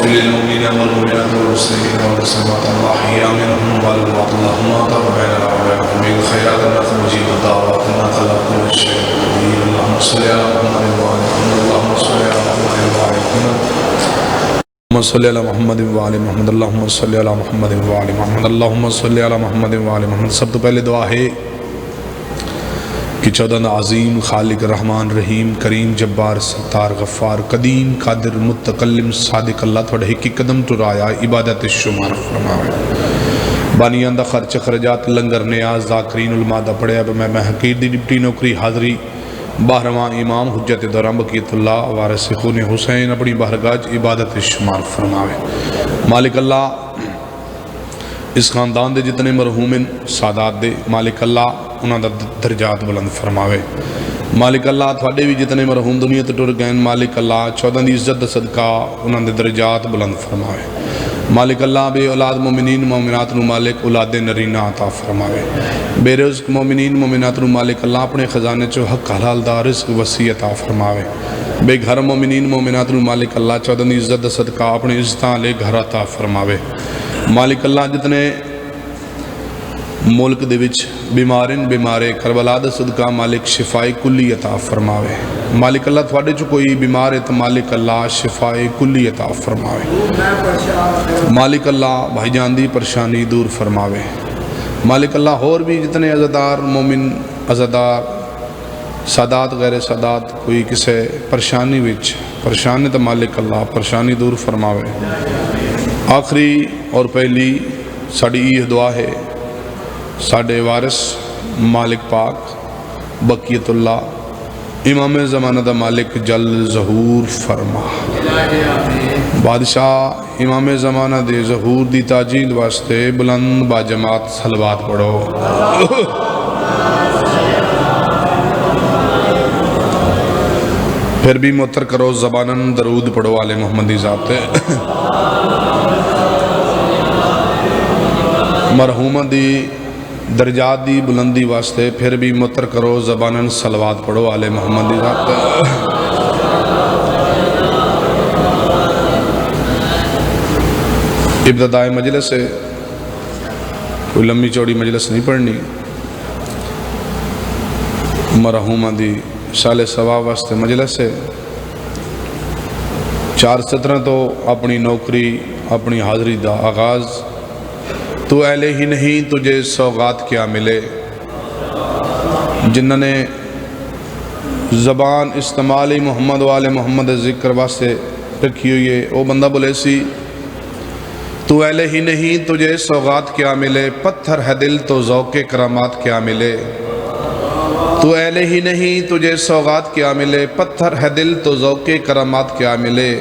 واغفر للمؤمنين والمؤمنات والمسلمين والمسلمات الأحياء منهم والأموات اللهم تقبل منا ومنهم بالخيرات إنك مجيب الدعوات إنك على كل شيء قدير اللهم صل على محمد وعلى محمد اللهم صل على محمد وعلى محمد اللهم صل على محمد وعلى محمد اللهم صل على محمد وعلى محمد اللهم صل على محمد وعلى محمد. سب تو پہلے دعا ہے کہ چودہ عظیم خالق رحمان رحیم کریم جبار ستار غفار قدیم قادر متکلم صادق اللہ تھوڑے ہی کی قدم تو رایا عبادت شمار فرماوے بانیان دا خرچ خرجات لنگر نیاز ذاکرین علماء دا پڑے اب میں حقیر دی ڈپٹی نوکری حاضری باہرواں امام حجت دوران بقیت اللہ وارث خون حسین اپنی بہرگاج عبادت شمار فرماوے. مالک اللہ اس خاندان دے جتنے مرحومن سادات دے مالک اللہ انہاں دا درجات بلند فرماوے. مالک اللہ تھوڑے بھی جتنے مرحوم دنیا تے ٹر گئے مالک اللہ 14 دی عزت دا صدقہ انہاں دے درجات بلند فرماوے. مالک اللہ بے اولاد مومنین مومنات نو مالک اولاد نرینہ عطا فرماوے. بے رزق مومنین مومنات نو مالک اللہ اپنے خزانے چو حق حلال دا رزق وسیع عطا فرماوے. بے گھر مومنین مومنات نو مالک اللہ 14 دی عزت دا صدقہ اپنے عزتاں لے گھر عطا فرماوے. مالک اللہ جتنے ملک دے وچ بیمارن بیمارے کربلا دا صدقہ مالک شفاء کلی عطا فرماوے. مالک اللہ تھوڑے چو کوئی بیمار ہے تو مالک اللہ شفاء کلی عطا فرماوے. مالک اللہ بھائی جان دی پریشانی دور فرماوے. مالک اللہ اور بھی جتنے عزادار مومن عزادار سادات غیر سادات کوئی کسے پریشانی وچ پریشانی تو مالک اللہ پریشانی دور فرماوے. آخری اور پہلی ساڑی یہ دعا ہے ساڑے وارث مالک پاک بقیت اللہ امام زمانہ دا مالک جل ظہور فرما. بادشاہ امام زمانہ دے ظہور دی تاجیل واسطے بلند با جماعت صلوات پڑھو. پھر بھی متر کرو زباناً درود پڑھو آل محمدی ذات مرحومہ دی درجات دی بلندی واسطے. پھر بھی متر کرو زباناً صلوات پڑھو آل محمد دی ذات. ابتدائی مجلس ہے کوئی لمبی چوڑی مجلس نہیں پڑھنی. مرحومہ دی سال ثواب واسطے مجلس ہے. 4/17 تو اپنی نوکری اپنی حاضری دا آغاز. تو اہلے ہی نہیں تجھے سوغات کیا ملے. جنہوں نے زبان استعمالی محمد والے محمد ذکر واسطے رکھی ہوئی ہے وہ بندہ بولے سی تو اہلے ہی نہیں تجھے سوغات کیا ملے. پتھر ہے دل تو ذوق کرامات کیا ملے. تو اہلے ہی نہیں تجھے سوغات کیا ملے. پتھر ہے دل تو ذوق کرامات کیا ملے.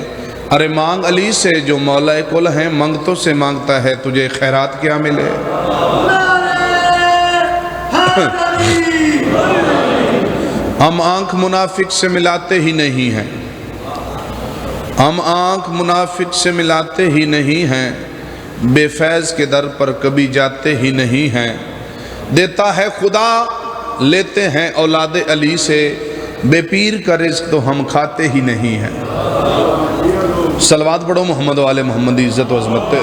ارے مانگ علی سے جو مولا کل ہیں منگتوں سے مانگتا ہے تجھے خیرات کیا ملے. ہم آنکھ منافق سے ملاتے ہی نہیں ہیں. ہم آنکھ منافق سے ملاتے ہی نہیں ہیں. بے فیض کے در پر کبھی جاتے ہی نہیں ہیں. دیتا ہے خدا لیتے ہیں اولاد علی سے. بے پیر کا رزق تو ہم کھاتے ہی نہیں ہیں. صلوات پڑھو محمد والے محمد دی عزت و عظمت.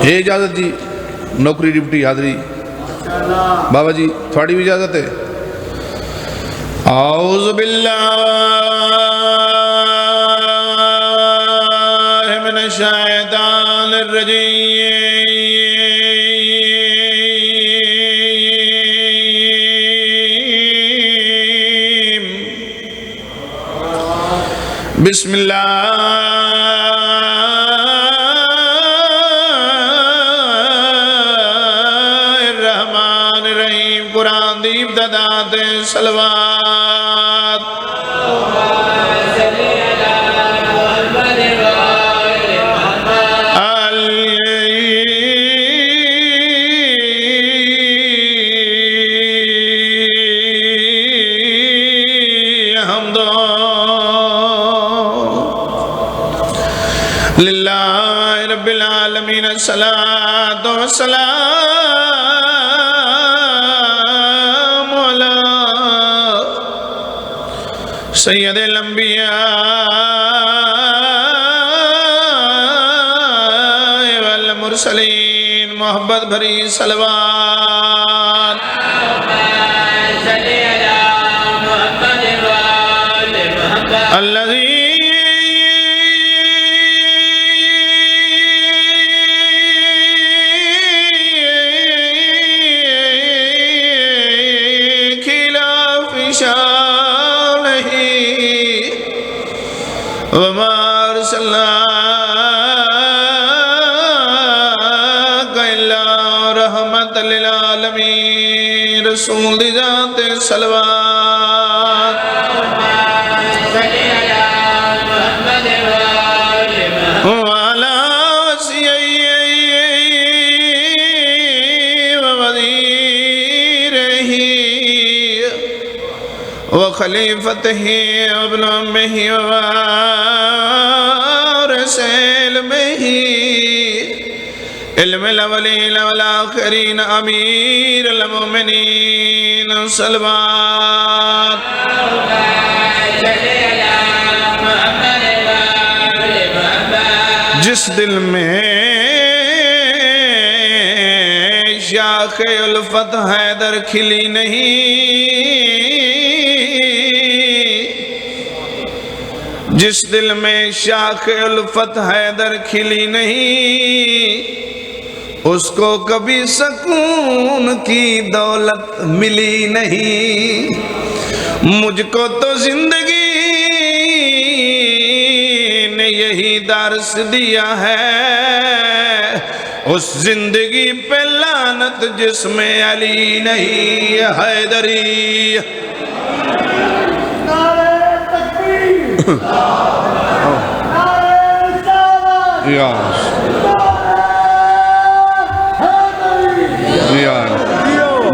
ہے اجازت جی نوکری ڈپٹی حاضری بابا جی تھوڑی بھی اجازت ہے. اعوذ باللہ من الشیطان الرجیم. بسم اللہ الرحمن الرحیم. قرآن دی ابتدا تے صلوات. للہ رب العالمین الصلاة والسلام علی سید الانبیاء محبت بھری صلوات الذي خلاف شانه وما أرسلناك إلا رحمة للعالمين رسول دی ذات صلوات وعلى وصيه ووزيره وخليفته وابن أمه ووارث علمه علم الأولين والآخرين أمير المؤمنين صلوات جس دل میں شاخ الفت حیدر کھلی نہیں، جس دل میں شاخ الفت حیدر کھلی نہیں، اس کو کبھی سکون کی دولت ملی نہیں۔ مجھ کو تو زندگی نے یہی درس دیا ہے، اس زندگی پہ لعنت جس میں علی نہیں حیدری۔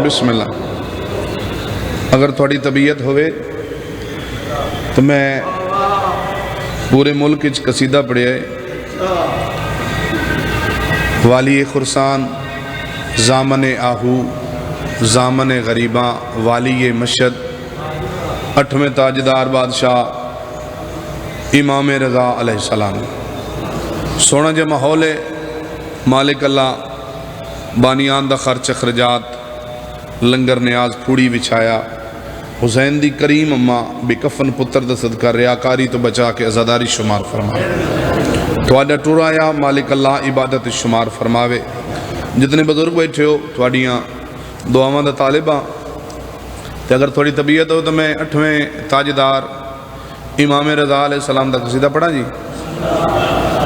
بسم اللہ۔ اگر تھوڑی طبیعت ہوئے تو میں پورے ملک اچ قصیدہ پڑھیا ہے، والی خرسان زامن آہو زامن غریباں والی مشہد 8ویں تاجدار بادشاہ امام رضا علیہ السلام۔ سونا جے ماحول ہے، مالک اللہ بانیان دا خرچ اخرجات لنگر نیاز پھوڑی بچھایا، حسین دی کریم اماں بے کفن پتر دا صدقہ ریاکاری تو بچا کے عزاداری شمار فرمائے۔ تواڈا ٹور آیا مالک اللہ عبادت شمار فرماوے۔ جتنے بزرگ بیٹھے ہو تواڈیاں دعاواں دا طالباں، تے اگر تھوڑی طبیعت ہو تو میں 8ویں تاجدار امام رضا علیہ السلام دا قصیدہ پڑھا جی۔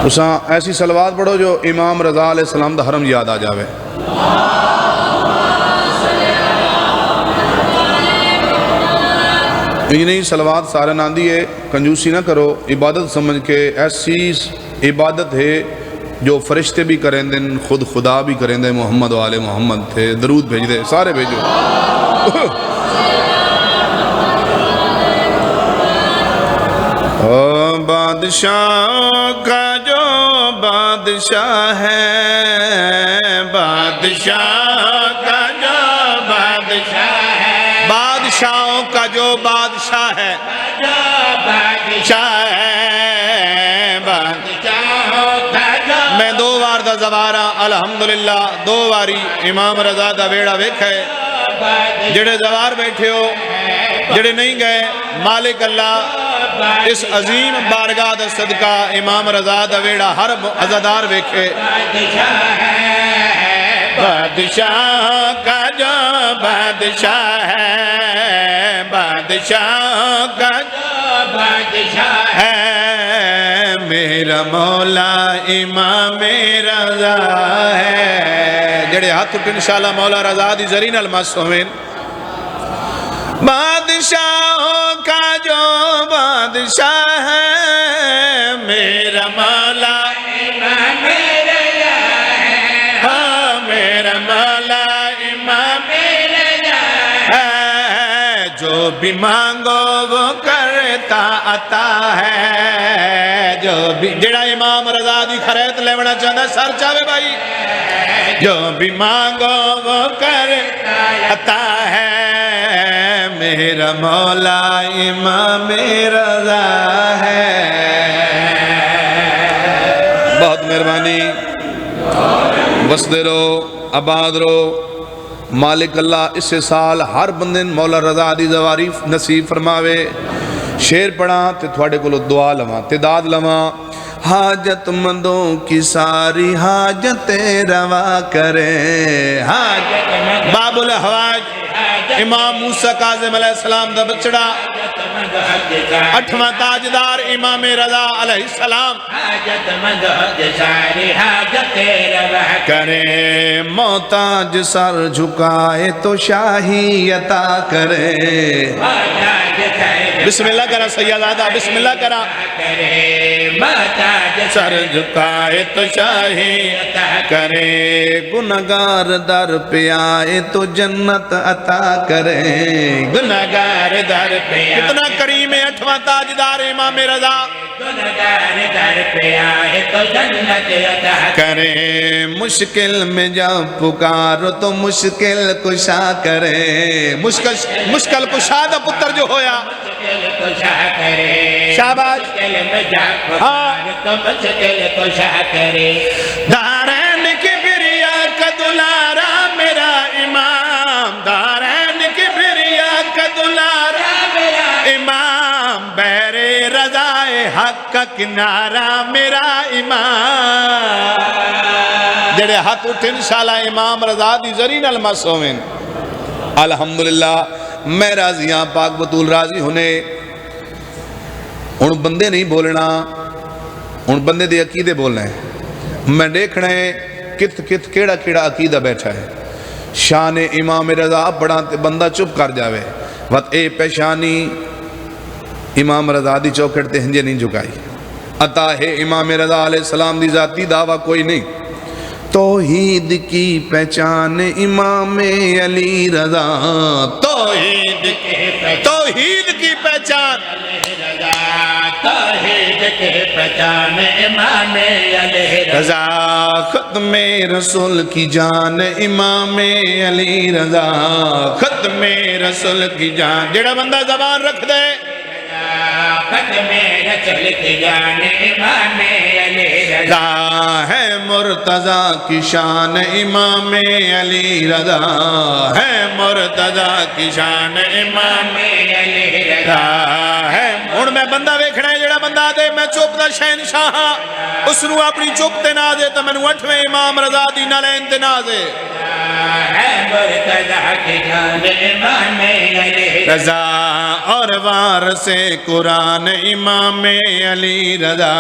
اساں ایسی صلوات پڑھو جو امام رضا علیہ السلام دا حرم یاد آ جاوے۔ یہ نہیں صلوات سارے ناندی ہے، کنجوسی نہ کرو، عبادت سمجھ کے ایسی عبادت ہے جو فرشتے بھی کریں دیں، خود خدا بھی کریں دیں، محمد و آل محمد تھے، درود بھیج دے، سارے بھیجو۔ بادشاہ کا جو بادشاہ ہے، بادشاہ کا جو بادشاہ ہے، بادشاہوں کا جو بادشاہ ہے، بادشاہ ہے، میں 2 بار دا زوارا الحمدللہ 2 باری امام رضا دا بیڑا ویکھے۔ جڑے زوار بیٹھے ہو، جڑے نہیں گئے، مالک اللہ اس عظیم بارگاہ دا صدقہ امام رضا دا بیڑا ہر عزادار ویکھے۔ بادشاہ کا جو بادشاہ ہے، بادشاہ کا جو بادشاہ ہے، میرا مولا امام رضا ہے۔ جڑے ہاتھ اٹھ انشاءاللہ مولا رضا دی زرین المسومین۔ بادشاہوں کا جو بادشاہ ہے، میرا مولا امام رضا ہے، ہاں میرا مولا امام رضا ہے، جو بھی مانگو وہ کرتا عطا ہے، جو بھی جڑا امام رضا دی خریت لیونا چاہتا سر چاہے بھائی، جو بھی مانگو وہ کرتا عطا ہے، میرا مولا امام رضا ہے۔ بہت مہربانی، بستے رہو۔ آباد رہو. مالک اللہ اس سال ہر بندے مولا رضا دی زواری نصیب فرماوے. شیر پڑھا تے تھوڑے کو دعا لواں تعداد لواں. حاجت مندوں کی ساری حاجتیں روا کرے. باب الحوائج امام موسیٰ کاظم علیہ السلام دا بچڑا 8واں تاجدار امام رضا علیہ السلام کرے. محتاج سر جھکائے تو شاہی عطا کرے. بسم اللہ کرا سیدادہ بسم اللہ کرا. سر جھکائے تو شاہی کرے. گنہگار در پہ آئے تو جنت عطا کرے. گنہگار در پہ کتنا کریم ہے 8واں تاجدار امام رضا. گنہگار در پہ آئے تو جنت عطا کرے. مشکل میں جب پکارو تو مشکل کشا کرے. مشکل کشا دا پتر جو ہویا شاباش. دارین کی بریا کا دلارا میرا امام. دارین کی بریا کا دلارا میرا امام. بیر رضائے حق کا کنارہ میرا امام. جڑے ہاتھ اٹھ انشاءاللہ امام رضا دی زرین المسومن. الحمدللہ میں راضیاں پاک بطول راضی ہونے. ان بندے نہیں بولنا, ان بندے دے عقیدے بولنا ہے. میں دیکھنا ہے کت کیڑا کیڑا عقیدہ بیٹھا ہے. شان امام رضا پڑھا تے بندہ چپ کر جاوے. وقت اے پیشانی امام رضا دی چوکھٹ تے ہنجے نہیں جھکائی. عطا ہے امام رضا علیہ السلام دی ذاتی دعویٰ کوئی نہیں. توحید کی پہچان امام علی رضا. توحید کی پہچان توحید کی پہچان امام علی رضا. ختم رسول کی جان امام علی رضا. ختم رسول کی جان. جڑا بندہ زبان رکھ دے ختم رسول کی جان امام علی رضا. ہے مرتضیٰ کی شان امام علی رضا. ہے مرتضیٰ کی شان امام علی رضا. ہے ہن میں بندہ ویکھنا ہے جڑا بندہ دے میں چپ دا شہنشاہ اس نو اپنی چپ تے نہ دے تے مینوں 8ویں امام رضا دی نالین تے نہ دے. ہے مرتضیٰ کی شان امام علی رضا. اور وارث قرآن امام علی رضا.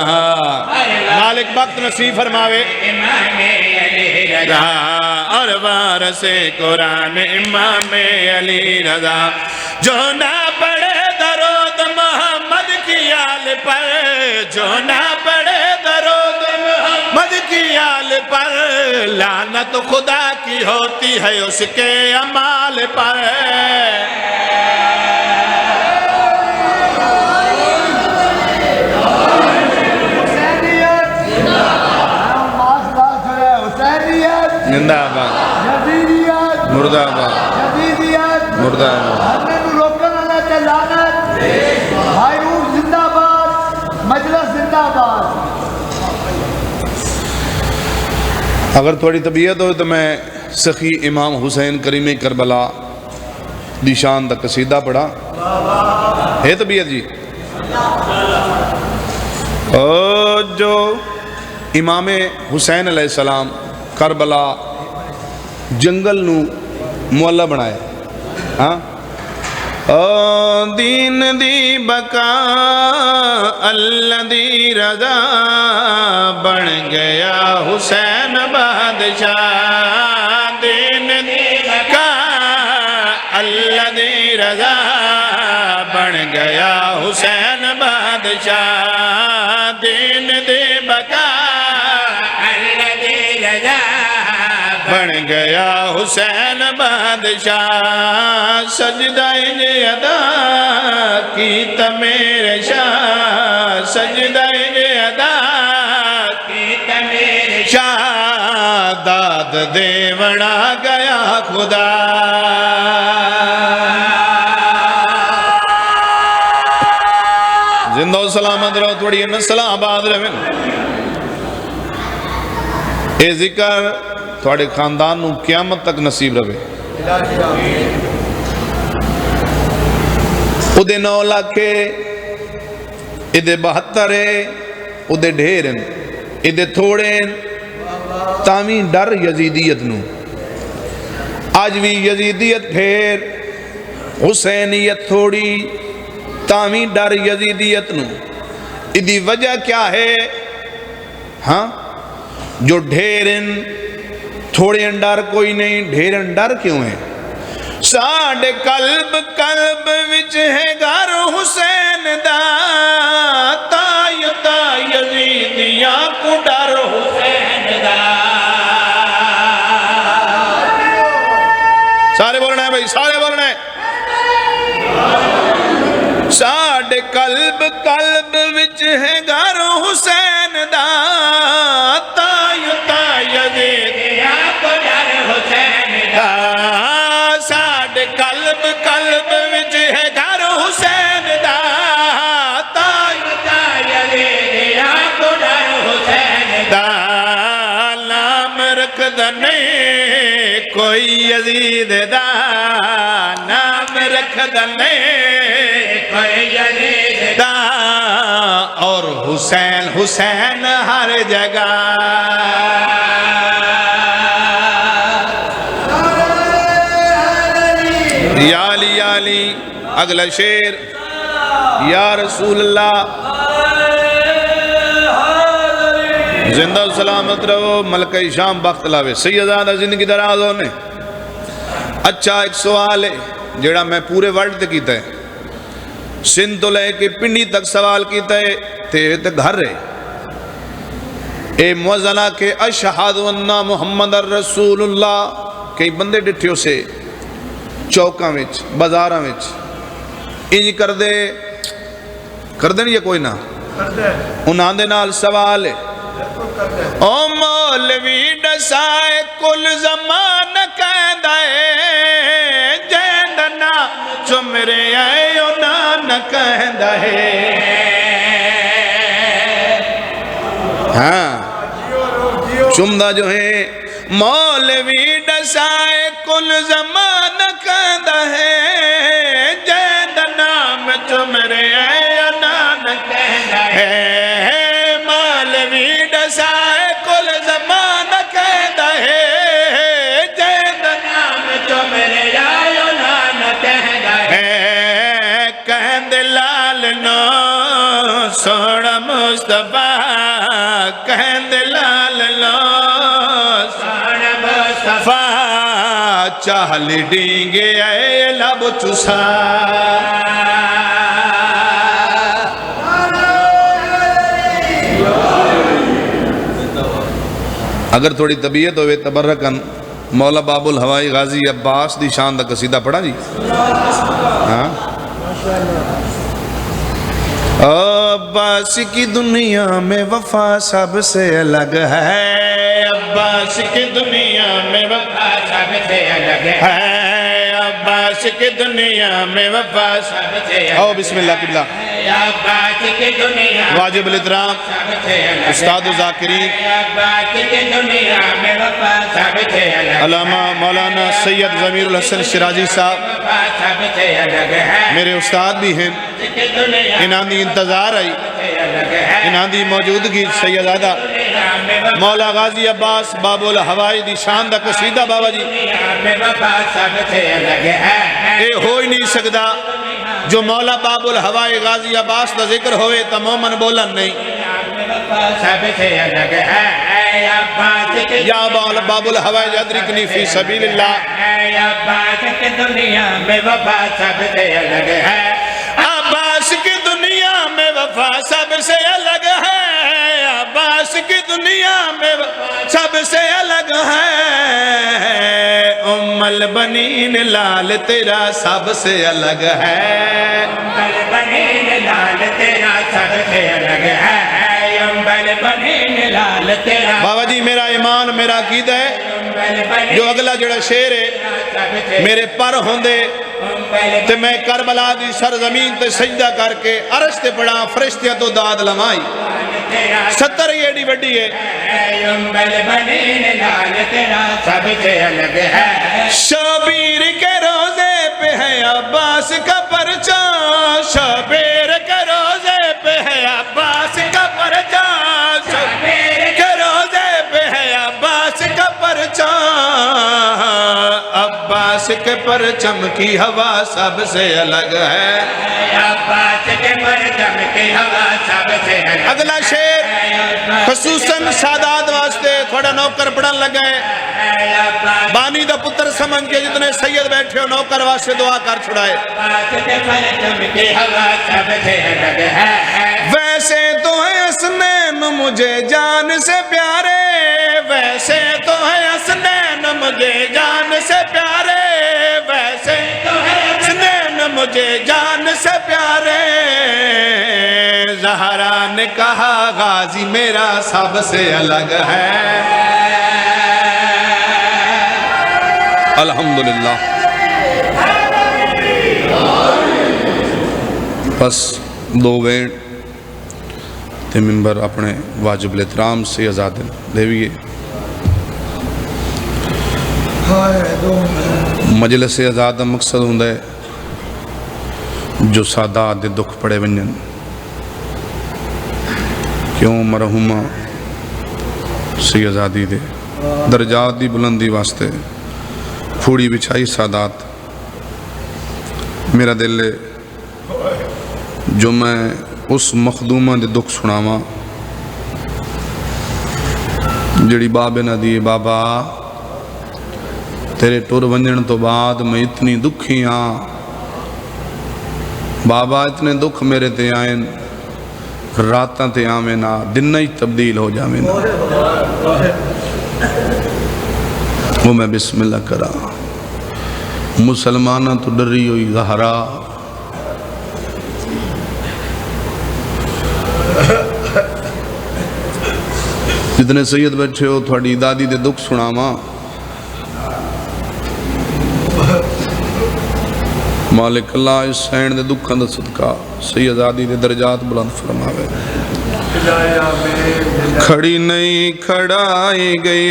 مالک وقت نصیب فرماوے. امام علی رضا. اور وارث قرآن امام علی رضا. جو نہ پڑھے درود محمد کی آل پر. جو نہ پڑھے درود محمد کی آل پر. لعنت خدا کی ہوتی ہے اس کے اعمال پر. زندہ آباد مردہ آباد مردہ آباد. زندہ آباد مجلس زندہ آباد. اگر تھوڑی طبیعت ہو تو میں سخی امام حسین کریم کربلا دی شان دا قصیدہ پڑھا ہے. طبیعت جی جو امام حسین علیہ السلام کربلا جنگل نو مولا بنائے. ہاں دین دی بقا اللہ دی رضا. بن گیا حسین بادشاہ. دین دی بقا اللہ دی رضا. بن گیا حسین بادشاہ. دین دی بقا اللہ دی رضا. بن گیا حسین بادشاہ. سجدہ ادا کیتا میرے شاہ. سجدہ ادا کیتا میرے شاہ. داد دیونا گیا خدا. زندہ و سلامت رہو. تھوڑی نسل آباد رہے. اے ذکر تھوڑے خاندان نو قیامت تک نصیب رہے او دے 9 لاکھ اے دے 72 او دے ڈھیرن اے دے تھوڑے تاویں ڈر یزیدیت نو آج بھی یزیدیت پھر حسینیت تھوڑی تاویں ڈر یزیدیت نو ادھی وجہ کیا ہے ہاں جو ڈھیرن تھوڑے ڈر کوئی نہیں ڈھیرن ڈر کیوں ہے ساڑھے قلب وچ ہے گھر حسین دا تا یزیدیاں کو ڈر حسین دا سارے بولنا ہے بھائی سارے بولنا ہے ساڑھے قلب وچ ہے گھر حسین دا تا یزیدیاں کو ڈر حسین دا ساڑھے قلب وچ ہے گھر حسین دا تا یزیدیاں کو ڈر حسین دا نام رکھ دنے کوئی یزید دا نام رکھ دنے کوئی یزید دا اور حسین حسین ہر جگہ یا علی اگلا شیر یا رسول اللہ زندہ و سلامت رہو ملکہ شام بخت لاوے سیدادہ زندگی دراز ہونے اچھا ایک سوال ہے جڑا میں پورے ورلڈ تے کیتا ہے سندھ تو لے کے پنڈی تک سوال کیتا ہے تے گھر رہے اے موزنہ کے اشہد انہ محمد الرسول اللہ کئی بندے ڈٹھیوں سے چوکاں وچ بازاراں وچ انج کر دے نہیں یہ کوئی نہ انہاں دے نال سوال ہے او مولوی ڈسائے کل زمان کہندہ ہے جیندنا چمرے آئے انہاں نہ کہندہ ہے ہاں چمدہ جو ہے مولوی ڈسائے کل زمان کہندہ ہے جیندنا چمرے آئے انہاں نہ کہندہ ہے مولوی ڈسائے کل زمان کہندہ ہے جیندنا چمرے آئے انہاں نہ کہندہ ہے کہند لال نو سوڑا مصطفیٰ کہند لال نو سوڑا مصطفیٰ چاہل ڈینگے اے لب چسا اگر تھوڑی طبیعت ہوئے تبرکن مولا باب الہوائی غازی عباس دی شان دا قصیدہ پڑھا جی عباس کی دنیا میں وفا سب سے الگ ہے عباس کی دنیا میں وفا سب سے الگ ہے عباس کی دنیا میں وفا سب سے الگ ہے او بسم اللہ قبلہ عباس کی دنیا واجب الاحترام استاد ذاکرین عباس کی دنیا میں وفا سب سے الگ ہے علامہ مولانا سید ضمیر الحسن شرازی صاحب میرے استاد بھی ہیں انہاں دی انتظار آئی انہاں دی موجودگی سیدادہ مولا غازی عباس باب الہوائی دی شان دا قصیدہ بابا جی اے ہو ہی نہیں سکتا جو مولا باب الہوائی غازی عباس دا ذکر ہوئے تا مومن بولن نہیں یا باب الہوائی ادرکنی فی سبیل اللہ عباس کی دنیا میں وفا سب سے الگ ہے عباس کی دنیا میں وفا سب سے الگ ہے عباس کی دنیا میں سب سے الگ ہے ام البنین لال تیرا سب سے الگ ہے ام البنین لال تیرا سب سے الگ ہے ام البنین لال تیرا بابا جی میرا ایمان میرا عقیدہ ہے جو اگلا جڑا شیر ہے میرے پر ہوندے تے میں کربلا دی سرزمین تے سجدہ کر کے عرش تے پڑھا فرشتیاں تو داد لمائی 70 ایڈی وڈی ہے. شبیر کے روزے پہ ہے عباس کا پرچہ، شبیر کے روزے پہ ہے عباس کا پرچہ، شبیر کے روزے پہ ہے عباس کا پرچہ. عباس کے پرچم کی ہوا سب سے الگ ہے، عباس کے پرچم کی ہوا سب سے الگ. اگلا شعر خصوصاً سادات واسطے تھوڑا نوکر پڑھن لگا ہے. بانی دا پتر سمجھ کے جتنے سید بیٹھے ہو نوکر واسطے دعا کر چھڑائے. ویسے تو ہے حسنین مجھے جان سے پیارے، ویسے تو ہے حسنین مجھے جان سے پیارے، ویسے تو ہے حسنین مجھے جان سے پیارے. زہرا نے کہا غازی میرا سب سے الگ ہے. الحمدللہ. بس دو وین تے ممبر اپنے واجب الاحترام سے آزاد دیویے. مجلس آزاد کا مقصد ہوندا ہے جو سادات دے دکھ پڑے ونجن. کیوں مرحومہ سی آزادی دے درجات دی بلندی واسطے پھوڑی بچھائی سادات. میرا دل ہے جو میں اس مخدومہ دے دکھ سناواں جڑی بابے نہ دی بابا تیرے ٹور ونجن تو بعد میں اتنی دکھی ہاں بابا، اتنے دکھ میرے تے آئین راتاں تے آمیں نا دن ہی تبدیل ہو جاویں نا. وہ میں بسم اللہ کرا مسلمانہ تو ڈری ہوئی زہرا، جتنے سید بیٹھے ہو تھوڑی دادی دے دکھ سناواں. مالک اللہ اس سین دے دکھاں دا صدقہ سی آزادی دے درجات بلند فرماوے. کھڑی نہیں کھڑائی گئی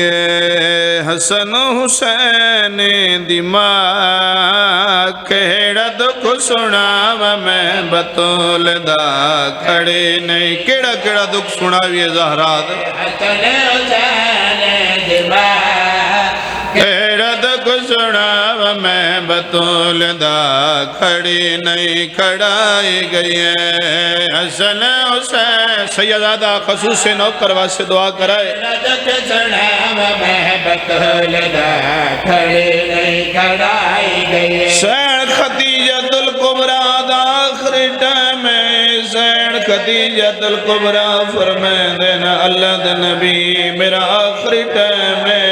حسن حسین دی ماں، کیڑا دکھ سناوا میں بطول دا. کھڑی نہیں کیڑا کیڑا دکھ سناوی زہرا دا، کیڑا دکھ سناوا میں بطول دا. کھڑی نہیں کھڑائی گئی حسن حسین. سیدادہ خصوص نوکر واسطے دعا کرائے. سین خدیجۃ الکبریٰ دا آخری ٹائم ہے. سین خدیجۃ الکبریٰ فرمائے دینا اللہ دے نبی میرا آخری ٹائم ہے.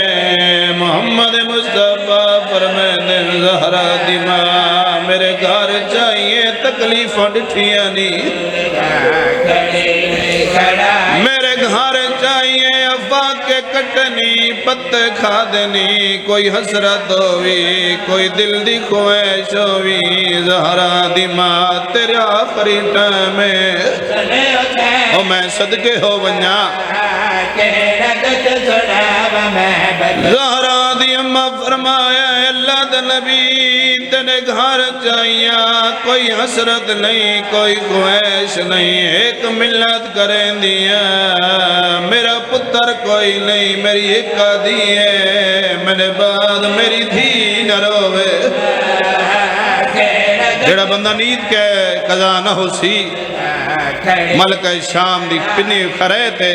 محمد مصطفیٰ فرمائے دینا زہرا دی ماں میرے گھر چاہیے تکلیفاں ڈٹھیاں نہیں، میرے گھر چاہیے افا کے کٹنی پتے کھا دینی، کوئی حسرت ہوئی کوئی دل دی خواہش ہوئی. زہرا دی ماں تیرے آخری ٹائم ہے او میں صدقے ہو ونجا. زہرا دی اماں فرمایا اللہ دے نبی تیرے گھر چاہیے کوئی حسرت نہیں کوئی خواہش نہیں، ایک ملت کریں دیا میرا پتر کوئی نہیں میری ایک دی ہے، میرے بعد میری دھی نہ روے. جڑا بندہ نیت کے قضا نہ ہو سی ملک شام دی پنی کھرے تے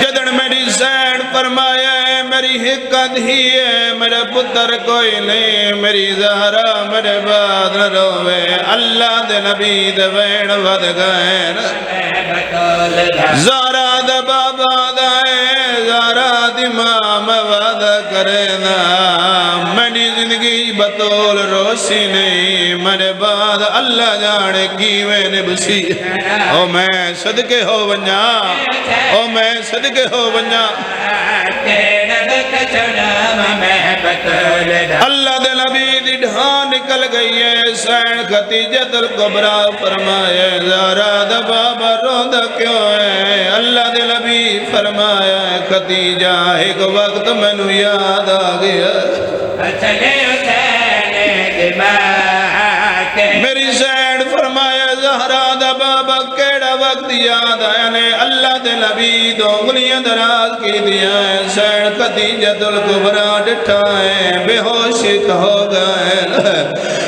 جدن میری زین فرمایا ہے میری حقت ہی ہے میرے پتر کوئی نہیں میری زہرا میرے بعد نہ روے. اللہ دے نبی دے وین ود گئے زہرا دے بابا دائے زہرا دی ماں ود کرے نا. میری زندگی بطول روسی نہیں میرے بعد اللہ جانے کی میں نبسی. او میں صدقے ہو ونجا او میں صدقے ہو ونجا. اللہ دے نبی دی ڈھان نکل گئی ہے سین خدیجۃ الکبریٰ فرمایا زہرا دا بابا روندہ کیوں ہے اللہ دے نبی فرمایا خدیجہ ایک وقت میں نو یاد آ گیا میری زین فرمایا زہرا دا بابا کیڑا وقت یاد آیا نے اللہ دے نبی دو انگلیاں دراز کی دیا ہے زین خدیجۃ الکبریٰ ڈٹھا ہے بے ہوشی ہو گئے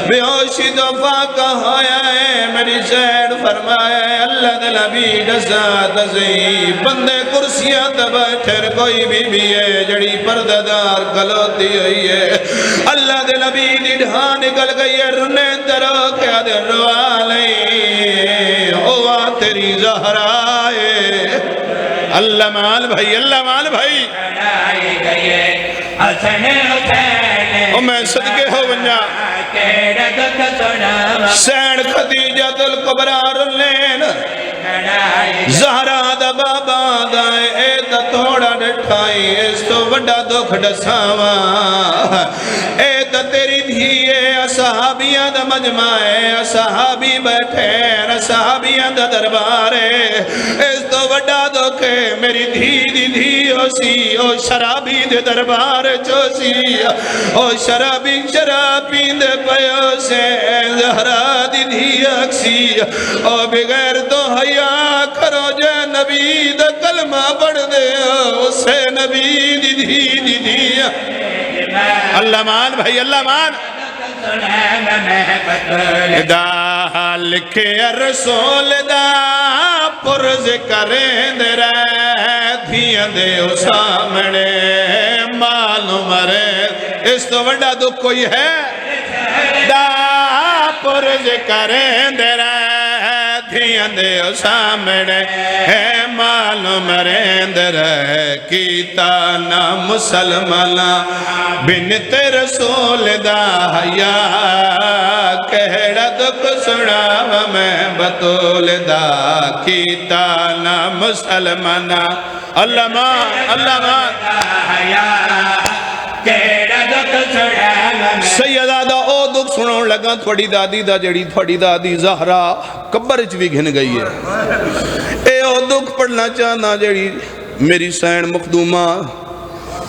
بے ہوشی تو فاقہ ہویا ہے میری زین فرمایا ہے اللہ دے نبی ڈسا دسی بندے کرسیاں بیٹھر کوئی بھی ہے جڑی پرددار کھلوتی ہوئی ہے اللہ دے نبی دی ڈھان نکل گئی ہے رنے درو کیا دے روا لئی ہوا تیری زہرا ہے اللہ مال بھائی اللہ مال بھائی او میں صدقے ہو بنجا سین خدیجۃ الکبریٰ رلین زہرا دا بابا دائے اے دا تھوڑا ڈٹھائی اس تو وڈا دکھ ڈساوا اے دا تیری دھیے صحابیاں دا مجمع ہے صحابی بیٹھے صحابیاں دا دربارے اس تو وڈا دکھ میری دھی دی دھی ہو سی او شرابی دے دربار چوسی او شرابی شرابی دے پیو سے زہرا دی دھی اکسی او بغیر تو حیا کرو جے نبی دا کلمہ پڑھ دے اسے نبی دی دھی دی اللہ مان بھائی اللہ مان دا لکھے رسول دا پرز کریں دے رہے دھیاں دے سامنے معلوم رہے اس تو وڈا دکھ کوئی ہے دا پرز کریں دے رہے دھیاں دے سامنے معلوم رہے رہے کیتا نا مسلمانہ بنت رسول دا حیا کہڑا دکھ سنا میں بطول دا کیتا نا مسلمانہ اللہ مان حیا کہڑا دکھ سنا سیدہ دا او دکھ سنوں لگا تھوڑی دادی دا جڑی تھوڑی دادی زہرا قبرچ بھی گھن گئی ہے اے او دکھ پڑھنا چاہنا جڑی میری سین مخدومہ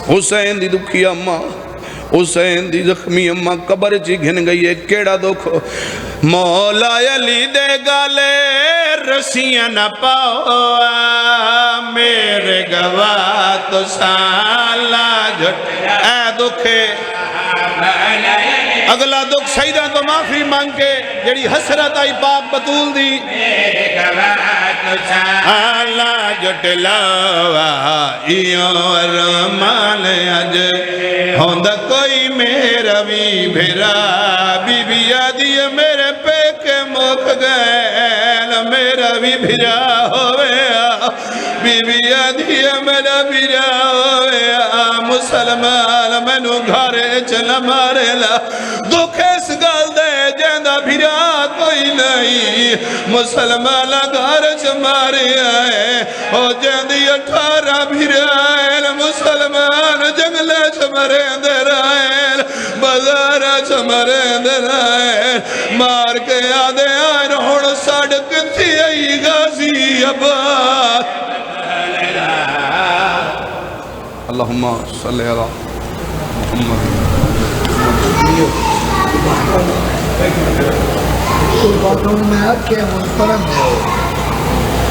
حسین دی دکھی اممہ حسین دی زخمی اممہ قبرچ گھن گئی ہے کیڑا دکھ مولا علی دے گالے رسیاں نہ پاؤ میرے گواہ تو سالہ جھٹ اے دکھے اگلا دکھ سیدہ تو معافی مانگ کے جڑی حسرت آئی پاک بطول دی اللہ جٹ لاوا ایوں ارمان اج ہوندہ کوئی میرا بھی بھیرا بی بی آدھی میرے پہ کے موک گئے میرا بھی بھیرا ہویا بی بی آدھی میرا بھیرا ہویا مسلمان میں نو گھارے چلا مارے لا دکھ اس گال دے جیندہ بھیرا کوئی نہیں مسلمان گھر چمارے آئے او جیندی 18 بھیرا آئے مسلمان جنگلے چمارے اندر آئے بازارہ چمارے اندر آئے مار کے آدھے آئے رہوڑ سڑک تھی آئی غازی آباد اللہم صلی اللہ محمد میں آپ کے محترم ہے